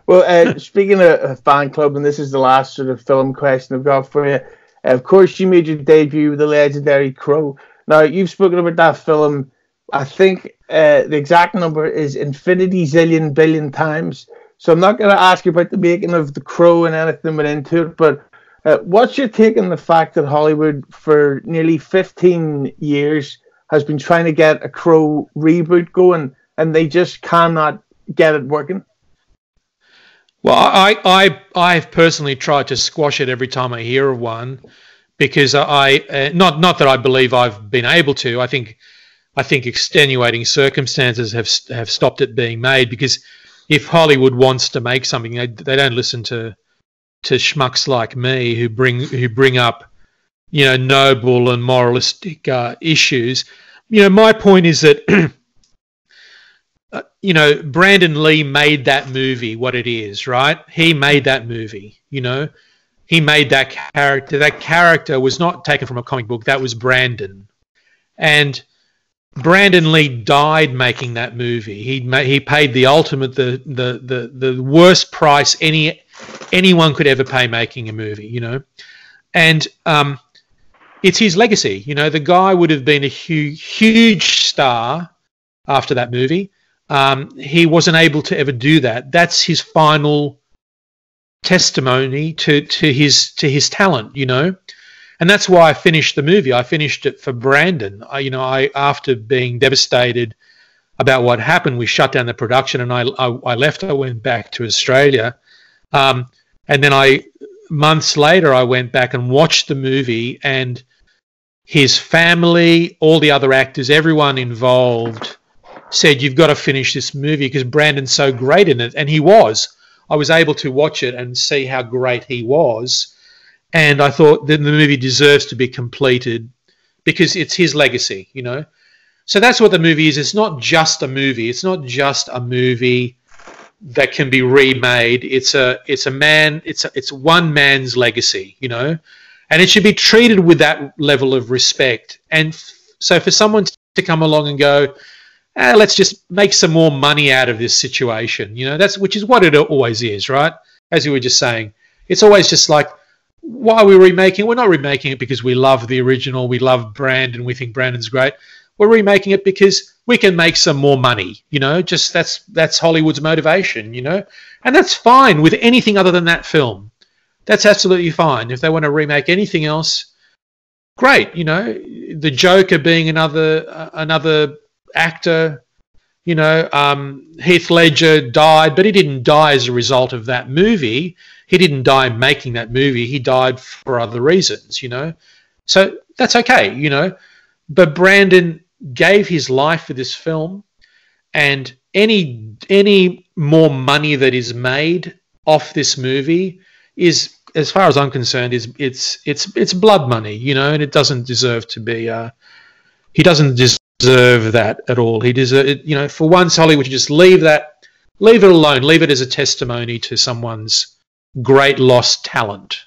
Well, speaking of a fan club, and this is the last sort of film question I've got for you. Of course, you made your debut with the legendary Crow. Now, you've spoken about that film. I think the exact number is infinity zillion billion times. So I'm not going to ask you about the making of The Crow and anything went into it, but what's your take on the fact that Hollywood, for nearly 15 years, has been trying to get a Crow reboot going, and they just cannot get it working? Well, I've personally tried to squash it every time I hear of one, because not that I believe I've been able to. I think extenuating circumstances have stopped it being made, because if Hollywood wants to make something, they don't listen to schmucks like me who bring up, noble and moralistic issues. My point is that Brandon Lee made that movie what it is, right? He made that movie. He made that character. That character was not taken from a comic book. That was Brandon, and Brandon Lee died making that movie. He paid the ultimate, the worst price anyone could ever pay making a movie, and it's his legacy. The guy would have been a huge star after that movie. He wasn't able to ever do that. That's his final testimony to his talent, and that's why I finished the movie. I finished it for Brandon. I after being devastated about what happened, we shut down the production, and I left. I went back to Australia, and then months later I went back and watched the movie, and his family, all the other actors, everyone involved said, "You've got to finish this movie because Brandon's so great in it," and he was. I was able to watch it and see how great he was. And I thought that the movie deserves to be completed because it's his legacy, So that's what the movie is. It's not just a movie. It's not just a movie that can be remade. It's one man's legacy, and it should be treated with that level of respect. And so for someone to come along and go, let's just make some more money out of this situation, which is what it always is, right? As you were just saying, it's always just like, why are we remaking it? We're not remaking it because we love the original, we love Brandon, we think Brandon's great. We're remaking it because we can make some more money, just that's Hollywood's motivation, and that's fine with anything other than that film. That's absolutely fine. If they want to remake anything else, great. The Joker being another actor, Heath Ledger died, but he didn't die as a result of that movie. He didn't die making that movie. He died for other reasons, So that's okay, But Brandon gave his life for this film, and any more money that is made off this movie is, as far as I'm concerned, it's blood money, and it doesn't deserve to be. He doesn't deserve that at all. He deserve, for once, Hollywood should just leave it alone. Leave it as a testimony to someone's great lost talent.